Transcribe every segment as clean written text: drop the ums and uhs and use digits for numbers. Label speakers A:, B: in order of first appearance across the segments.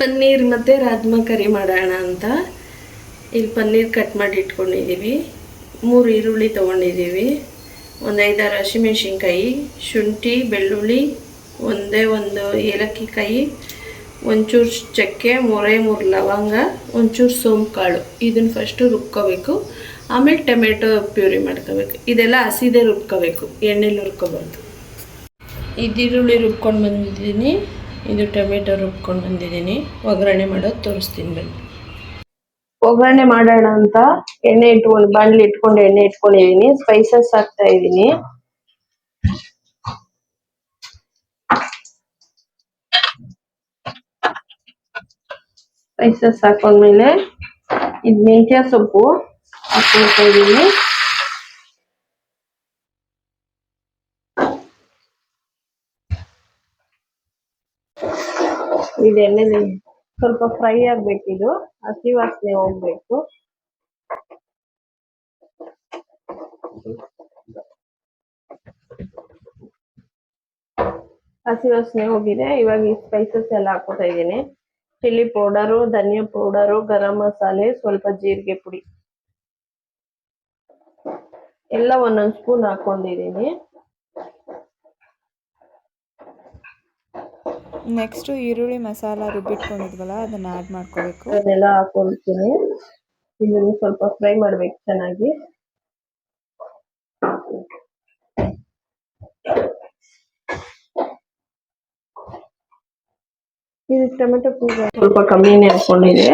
A: ಪನ್ನೀರ್ ಮತ್ತು ರಾಜ್ಮಾ ಕರಿ ಮಾಡೋಣ ಅಂತ ಇಲ್ಲಿ ಪನ್ನೀರ್ ಕಟ್ ಮಾಡಿ ಇಟ್ಕೊಂಡಿದ್ದೀವಿ. 3 ಈರುಳ್ಳಿ ತೊಗೊಂಡಿದ್ದೀವಿ, ಒಂದು 5-6 ಹಸಿಮೆಣ್ಸಿನ್ಕಾಯಿ, ಶುಂಠಿ ಬೆಳ್ಳುಳ್ಳಿ, ಒಂದು ಏಲಕ್ಕಿ ಕಾಯಿ, ಒಂಚೂರು ಚಕ್ಕೆ, 3 ಲವಂಗ, ಒಂಚೂರು ಸೋಂಪು ಕಾಳು. ಇದನ್ನು ಫಸ್ಟು ರುಬ್ಕೋಬೇಕು. ಆಮೇಲೆ ಟೊಮೆಟೊ ಪ್ಯೂರಿ ಮಾಡ್ಕೋಬೇಕು. ಇದೆಲ್ಲ ಹಸಿದೇ ರುಬ್ಕೋಬೇಕು, ಎಣ್ಣೆಲಿ ರುಬ್ಕೋಬಾರ್ದು. ಈರುಳ್ಳಿ ರುಬ್ಕೊಂಡು ಬಂದಿದ್ದೀನಿ, ಇದು ಟೊಮೆಟೊ ರುಬ್ಕೊಂಡು ಬಂದಿದ್ದೀನಿ. ಒಗ್ಗರಣೆ ಮಾಡೋದು ತೋರಿಸ್ತೀನಿ ಬನ್ನಿ. ಒಗ್ಗರಣೆ ಮಾಡೋಣ ಅಂತ ಬಾಣಲಿ ಇಟ್ಕೊಂಡು ಎಣ್ಣೆ ಇಟ್ಕೊಂಡಿದ್ದೀನಿ. ಸ್ಪೈಸಸ್ ಹಾಕ್ತಾ ಇದ್ದೀನಿ. ಸ್ಪೈಸಸ್ ಹಾಕೊಂಡ್ಮೇಲೆ ಇದು ಮೆಂತ್ಯ ಸೊಪ್ಪು ಹಾಕೊಳ್ತಾ ಇದ್ದೀನಿ. ಇದು ಎಣ್ಣೆಲಿ ಸ್ವಲ್ಪ ಫ್ರೈ ಆಗ್ಬೇಕಿದು, ಹಸಿ ವಾಸನೆ ಹೋಗ್ಬೇಕು. ಹಸಿ ವಾಸನೆ ಹೋಗಿದೆ. ಇವಾಗ ಈ ಸ್ಪೈಸಸ್ ಎಲ್ಲ ಹಾಕೋತಾ ಇದ್ದೀನಿ. ಚಿಲ್ಲಿ ಪೌಡರು, ಧನಿಯಾ ಪೌಡರು, ಗರಂ ಮಸಾಲೆ, ಸ್ವಲ್ಪ ಜೀರಿಗೆ ಪುಡಿ ಎಲ್ಲ 1 ಸ್ಪೂನ್ ಹಾಕೊಂಡಿದ್ದೀನಿ.
B: ನೆಕ್ಸ್ಟ್ ಈರುಳ್ಳಿ ಮಸಾಲ ರುಬ್ಬಿಟ್ಕೊಂಡಿದ್ವಲ್ಲ ಅದನ್ನ ಆಡ್ ಮಾಡ್ಕೋಬೇಕು.
A: ಅದನ್ನೆಲ್ಲ ಹಾಕೊಳ್ತೀನಿ. ಇದನ್ನು ಸ್ವಲ್ಪ ಫ್ರೈ ಮಾಡ್ಬೇಕು ಚೆನ್ನಾಗಿ. ಇದು ಟೊಮೆಟೊ ಪ್ಯೂರಿ ಸ್ವಲ್ಪ ಕಮ್ಮಿನೇ ಹಾಕೊಂಡಿದೆ,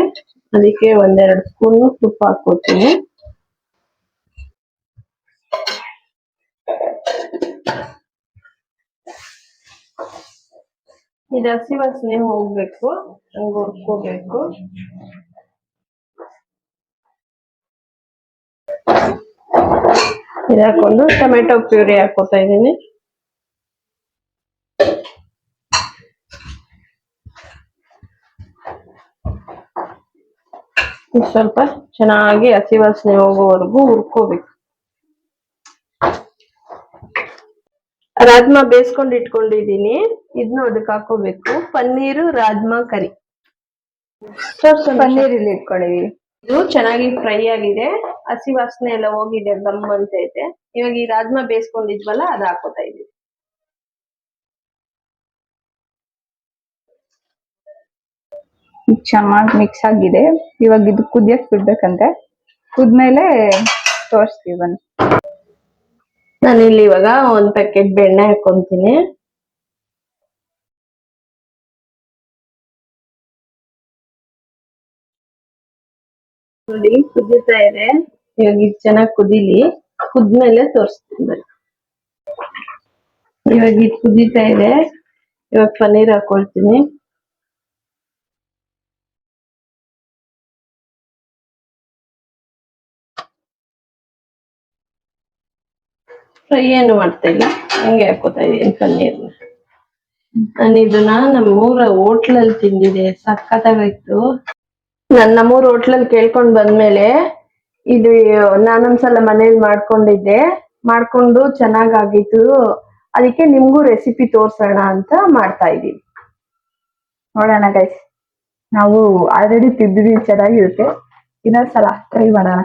A: ಅದಕ್ಕೆ 1-2 ಸ್ಪೂನ್ ತುಪ್ಪ ಹಾಕೋತೀನಿ. ಇದು ಹಸಿ ವಾಸನೆ ಹೋಗ್ಬೇಕು, ಹುರ್ಕೋಬೇಕು. ಇದು ಹಾಕೊಂಡು ಟೊಮೆಟೊ ಪ್ಯೂರಿ ಹಾಕೋತಾ ಇದ್ದೀನಿ. ಸ್ವಲ್ಪ ಚೆನ್ನಾಗಿ ಹಸಿ ವಾಸನೆ ಹೋಗೋವರೆಗೂ ಹುರ್ಕೋಬೇಕು. ರಾಜ್ಮಾ ಬೇಯಿಸ್ಕೊಂಡು ಇಟ್ಕೊಂಡಿದ್ದೀನಿ, ಇದನ್ನು ಅದಕ್ಕೆ ಹಾಕೋಬೇಕು. ಪನ್ನೀರು ರಾಜ್ಮಾ ಕರಿ
B: ಪನ್ನೀರ್ ಇಲ್ಲಿ ಇಟ್ಕೊಂಡಿದೀವಿ.
A: ಇದು ಚೆನ್ನಾಗಿ ಫ್ರೈ ಆಗಿದೆ, ಹಸಿ ವಾಸನೆ ಎಲ್ಲ ಹೋಗಿದೆ, ಗಮ್ ಅಂತ ಐತೆ. ಇವಾಗ ಈ ರಾಜ್ಮಾ ಬೇಯಿಸ್ಕೊಂಡಿದ್ವಲ್ಲ ಅದು ಹಾಕೋತಾ ಇದೀವಿ.
B: ಚೆನ್ನಾಗಿ ಮಿಕ್ಸ್ ಆಗಿದೆ. ಇವಾಗ ಇದು ಕುದಿಯಕ್ ಬಿಡ್ಬೇಕಂತೆ. ಕುದ್ಮೇಲೆ ತೋರಿಸ್ತೀವಿ ಬನ್ನಿ.
A: ನಾನಿಲ್ಲಿ ಇವಾಗ 1 ಪ್ಯಾಕೆಟ್ ಬೆಣ್ಣೆ ಹಾಕೊಂತೀನಿ. ನೋಡಿ ಕುದೀತಾ ಇದೆ. ಇವಾಗ ಇದು ಚೆನ್ನಾಗಿ ಕುದೀಲಿ, ಕುದ್ಮೇಲೆ ತೋರಿಸ್ತೀನಿ ಬನ್ನಿ. ಇವಾಗ ಇದು ಕುದೀತಾ ಇದೆ. ಇವಾಗ ಪನ್ನೀರ್ ಹಾಕೊಳ್ತೀನಿ. ಫ್ರೈ ಏನು ಮಾಡ್ತಾ ಇಲ್ಲ, ಹಂಗೆ ಹಾಕೋತಾ ಇದೀನಿ ಪನ್ನೀರ್ನ. ನಾನು ಇದನ್ನ ನಮ್ಮೂರ ಹೋಟ್ಲಲ್ಲಿ ತಿಂದಿದೆ, ಸಖತ್ತಾಗಿತ್ತು. ನಮ್ಮೂರ ಹೋಟ್ಲಲ್ಲಿ ಕೇಳ್ಕೊಂಡ್ ಬಂದ್ಮೇಲೆ ಇದು ನಾನೊಂದ್ಸಲ ಮನೇಲಿ ಮಾಡ್ಕೊಂಡು ಚೆನ್ನಾಗಾಗಿತ್ತು. ಅದಕ್ಕೆ ನಿಮ್ಗೂ ರೆಸಿಪಿ ತೋರ್ಸೋಣ ಅಂತ ಮಾಡ್ತಾ ಇದೀವಿ.
B: ನೋಡೋಣ ಗೈಸ್, ನಾವು ಆಲ್ರೆಡಿ ತಿಂದಿದೀವಿ, ಚೆನ್ನಾಗಿರುತ್ತೆ. ಇನ್ನೊಂದ್ಸಲ ಟ್ರೈ ಮಾಡೋಣ.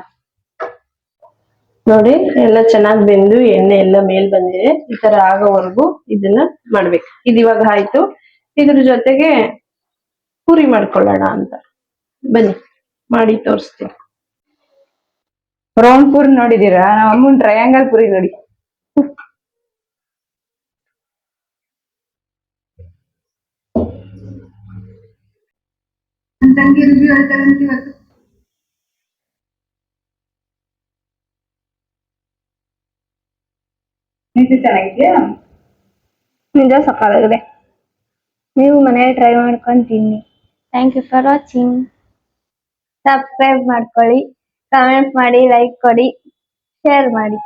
A: ನೋಡಿ ಎಲ್ಲ ಚೆನ್ನಾಗಿ ಬೆಂದು ಎಣ್ಣೆ ಎಲ್ಲ ಮೇಲ್ ಬಂದಿದೆ. ಈ ತರ ಆಗೋವರೆಗೂ ಇದನ್ನ ಮಾಡ್ಬೇಕು. ಇದು ಇವಾಗ ಆಯ್ತು. ಇದ್ರ ಜೊತೆಗೆ ಪೂರಿ ಮಾಡ್ಕೊಳ್ಳೋಣ ಅಂತ ಬನ್ನಿ, ಮಾಡಿ ತೋರಿಸ್ತೀನಿ.
B: ರೌಂಡ್ ಪೂರಿ ನೋಡಿದೀರಾ? ನಮ್ಮ ಅಮ್ಮನ್ ಟ್ರಯಾಂಗಲ್ ಪೂರಿ ನೋಡಿ. ಚೆನ್ನಾಗಿದ್ಯಾ?
C: ನಿಜ ಸಕ್ಕತ್ತಾಗಿದೆ. ನೀವು ಮನೆಯಲ್ಲಿ ಟ್ರೈ ಮಾಡ್ಕೊಂಡು ತಿನ್ನಿ. Thank you for watching. Subscribe ಮಾಡ್ಕೊಳ್ಳಿ, ಕಮೆಂಟ್ ಮಾಡಿ, ಲೈಕ್ ಕೊಡಿ, ಶೇರ್ ಮಾಡಿ.